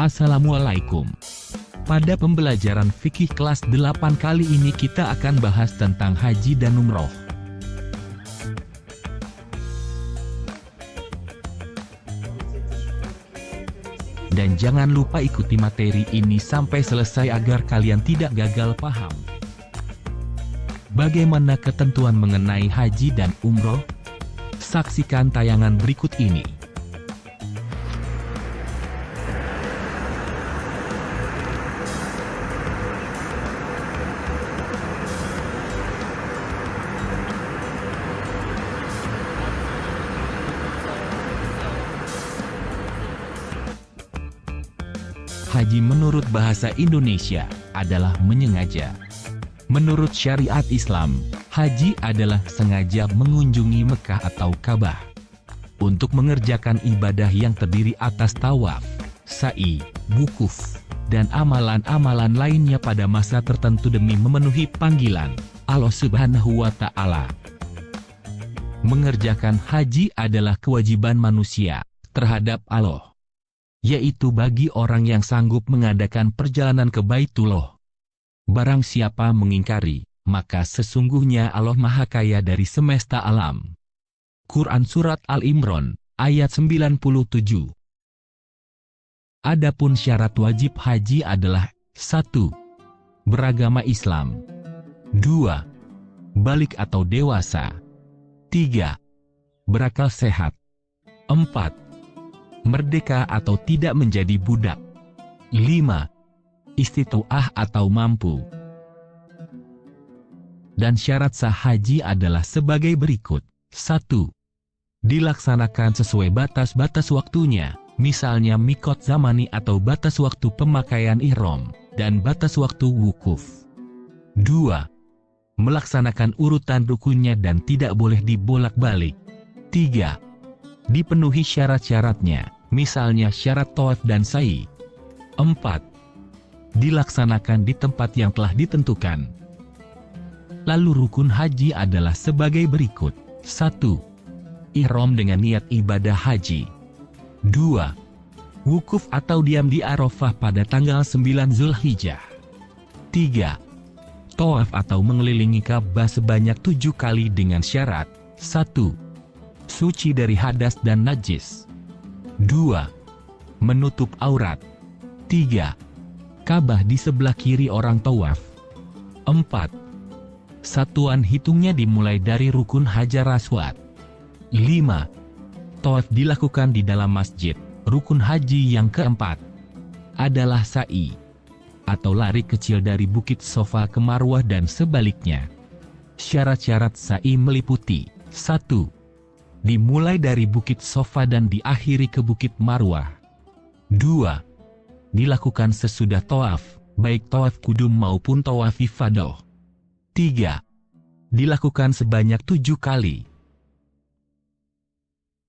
Assalamualaikum. Pada pembelajaran fikih kelas 8 kali ini kita akan bahas tentang haji dan umroh. Dan jangan lupa ikuti materi ini sampai selesai agar kalian tidak gagal paham. Bagaimana ketentuan mengenai haji dan umroh? Saksikan tayangan berikut ini. Haji menurut bahasa Indonesia adalah menyengaja. Menurut syariat Islam, haji adalah sengaja mengunjungi Mekah atau Ka'bah untuk mengerjakan ibadah yang terdiri atas tawaf, sa'i, wukuf, dan amalan-amalan lainnya pada masa tertentu demi memenuhi panggilan Allah Subhanahu wa Ta'ala. Mengerjakan haji adalah kewajiban manusia terhadap Allah, yaitu bagi orang yang sanggup mengadakan perjalanan ke Baitullah. Barang siapa mengingkari, maka sesungguhnya Allah Maha Kaya dari semesta alam. Quran Surat Al-Imran, ayat 97. Adapun syarat wajib haji adalah 1. Beragama Islam. 2. Balik atau dewasa. 3. Berakal sehat. 4. Merdeka atau tidak menjadi budak. 5. Istita'ah atau mampu. Dan syarat sah haji adalah sebagai berikut. 1. Dilaksanakan sesuai batas-batas waktunya, misalnya mikot zamani atau batas waktu pemakaian ihram, dan batas waktu wukuf. 2. Melaksanakan urutan rukunnya dan tidak boleh dibolak-balik. 3. Dipenuhi syarat-syaratnya, misalnya syarat tawaf dan sa'i. 4. Dilaksanakan di tempat yang telah ditentukan. Lalu rukun haji adalah sebagai berikut. 1. Ihram dengan niat ibadah haji. 2. Wukuf atau diam di Arafah pada tanggal 9 Zulhijjah. 3. Tawaf atau mengelilingi Ka'bah sebanyak 7 kali dengan syarat. 1. Suci dari hadas dan najis. 2. Menutup aurat. 3. Ka'bah di sebelah kiri orang tawaf. 4. Satuan hitungnya dimulai dari rukun Hajar Aswad. 5. Tawaf dilakukan di dalam masjid. Rukun haji yang keempat adalah sa'i, atau lari kecil dari Bukit Sofa ke Marwah dan sebaliknya. Syarat-syarat sa'i meliputi: 1. Dimulai dari Bukit Sofa dan diakhiri ke Bukit Marwah. 2. Dilakukan sesudah tawaf, baik tawaf kudum maupun tawaf ifadah. 3. Dilakukan sebanyak 7 kali.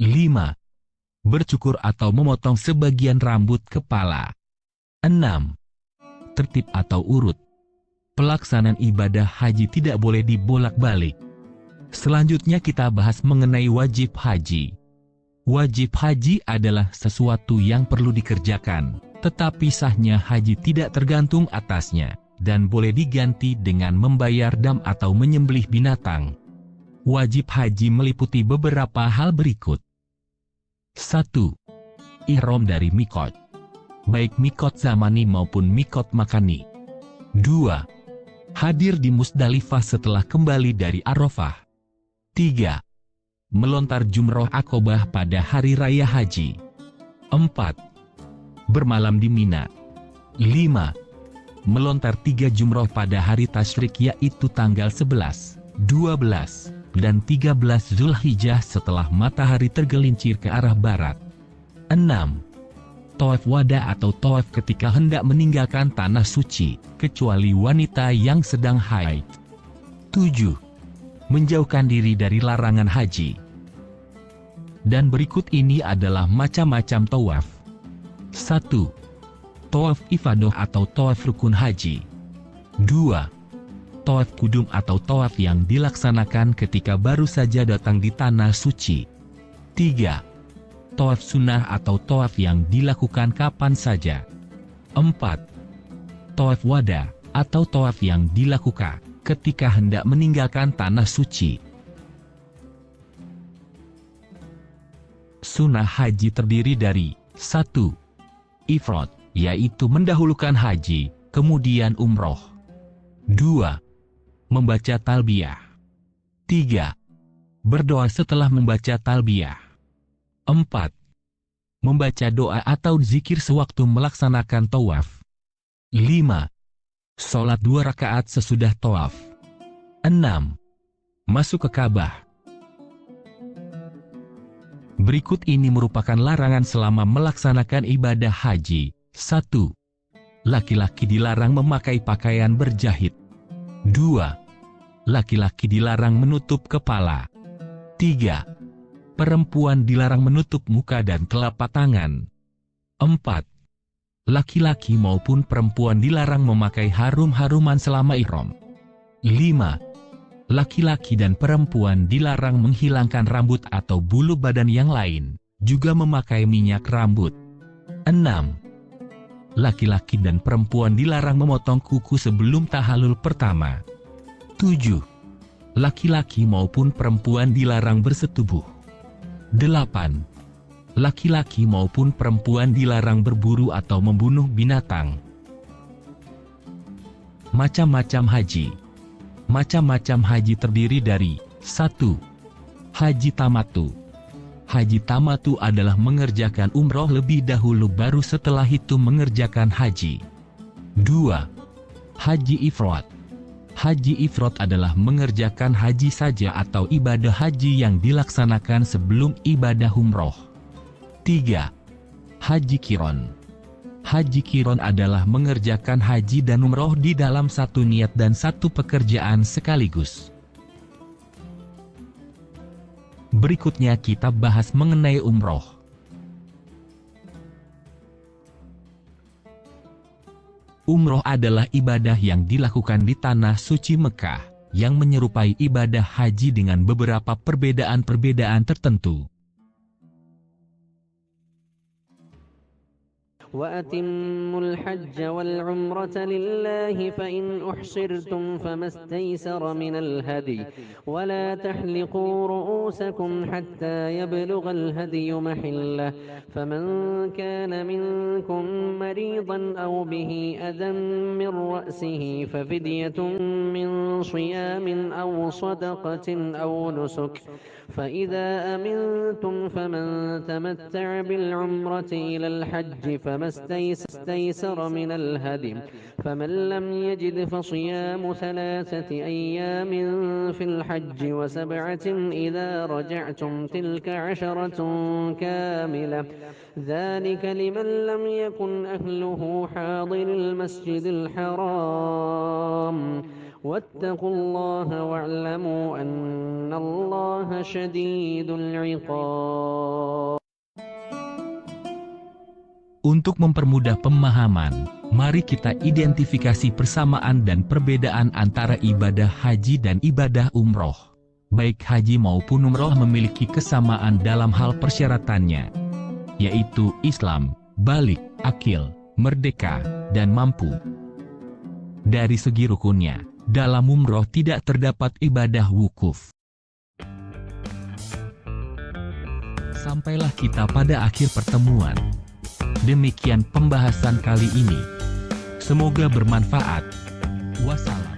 5. Bercukur atau memotong sebagian rambut kepala. 6. Tertib atau urut. Pelaksanaan ibadah haji tidak boleh dibolak-balik. Selanjutnya kita bahas mengenai wajib haji. Wajib haji adalah sesuatu yang perlu dikerjakan, tetapi sahnya haji tidak tergantung atasnya, dan boleh diganti dengan membayar dam atau menyembelih binatang. Wajib haji meliputi beberapa hal berikut. 1. Ihram dari mikot, baik mikot zamani maupun mikot makani. 2. Hadir di Musdalifah setelah kembali dari Arafah. 3. Melontar jumroh Aqobah pada hari raya haji. 4. Bermalam di Mina. 5. Melontar 3 jumroh pada hari tasyrik, yaitu tanggal 11, 12, dan 13 Zulhijjah setelah matahari tergelincir ke arah barat. 6. Tawaf wada atau tawaf ketika hendak meninggalkan tanah suci, kecuali wanita yang sedang haid. 7. Menjauhkan diri dari larangan haji. Dan berikut ini adalah macam-macam tawaf. 1. Tawaf ifadah atau tawaf rukun haji. 2. Tawaf kudum atau tawaf yang dilaksanakan ketika baru saja datang di tanah suci. 3. Tawaf sunnah atau tawaf yang dilakukan kapan saja. 4. Tawaf wada, atau tawaf yang dilakukan ketika hendak meninggalkan tanah suci. Sunnah haji terdiri dari 1. Ifrad, yaitu mendahulukan haji, kemudian umroh. 2. Membaca talbiyah. 3. Berdoa setelah membaca talbiyah. 4. Membaca doa atau zikir sewaktu melaksanakan tawaf. 5. Sholat 2 rakaat sesudah tawaf. 6. Masuk ke Ka'bah. Berikut ini merupakan larangan selama melaksanakan ibadah haji. 1. Laki-laki dilarang memakai pakaian berjahit. 2. Laki-laki dilarang menutup kepala. 3. Perempuan dilarang menutup muka dan telapak tangan. 4. Laki-laki maupun perempuan dilarang memakai harum-haruman selama ihram. 5. Laki-laki dan perempuan dilarang menghilangkan rambut atau bulu badan yang lain, juga memakai minyak rambut. 6. Laki-laki dan perempuan dilarang memotong kuku sebelum tahallul pertama. 7. Laki-laki maupun perempuan dilarang bersetubuh. 8. Laki-laki maupun perempuan dilarang berburu atau membunuh binatang. Macam-macam haji. Macam-macam haji terdiri dari 1. Haji tamatu. Haji tamatu adalah mengerjakan umroh lebih dahulu baru setelah itu mengerjakan haji. 2. Haji ifrad. Haji ifrad adalah mengerjakan haji saja atau ibadah haji yang dilaksanakan sebelum ibadah umroh. 3. Haji kiron. Haji kiron adalah mengerjakan haji dan umroh di dalam satu niat dan satu pekerjaan sekaligus. Berikutnya kita bahas mengenai umroh. Umroh adalah ibadah yang dilakukan di tanah suci Mekah, yang menyerupai ibadah haji dengan beberapa perbedaan-perbedaan tertentu. وَأَتِمُّوا الْحَجَّ وَالْعُمْرَةَ لِلَّهِ فَإِنْ أُحْصِرْتُمْ فَمَا اسْتَيْسَرَ مِنَ الْهَدْيِ وَلَا تَحْلِقُوا رُؤُوسَكُمْ حَتَّى يَبْلُغَ الْهَدْيُ مَحِلَّهُ فَمَنْ كَانَ مِنْكُمْ مَرِيضًا أَوْ بِهِ أَذًى مِنْ رَأْسِهِ فَفِدْيَةٌ مِنْ صِيَامٍ أَوْ صَدَقَةٍ أَوْ نُسُكٍ فَإِذَا أَمِنْتُمْ فَمَنْ تَمَتَّعَ بِالْعُمْرَةِ إِلَى الْحَجِّ فَمَا اسْتَيْسَرَ مِنَ الْهَدْيِ فَمَنْ لَمْ يَجِدْ فَصِيَامُ 3 أَيَّامٍ فِي الْحَجِّ وَسَبْعَةٍ إِذَا رَجَعْتُمْ تِلْكَ 10 كَامِلَةٌ ذَلِكَ لِمَنْ لَمْ يَكُنْ أَهْلُهُ حَاضِرِي الْمَسْجِدِ الْحَرَامِ وَاتَّقُوا اللَّهَ وَاعْلَمُوا أَنَّ اللَّهَ شَدِيدُ الْعِقَابِ. Untuk mempermudah pemahaman, mari kita identifikasi persamaan dan perbedaan antara ibadah haji dan ibadah umroh. Baik haji maupun umroh memiliki kesamaan dalam hal persyaratannya, yaitu Islam, balik, akil, merdeka, dan mampu. Dari segi rukunnya, dalam umroh tidak terdapat ibadah wukuf. Sampailah kita pada akhir pertemuan. Demikian pembahasan kali ini. Semoga bermanfaat. Wassalam.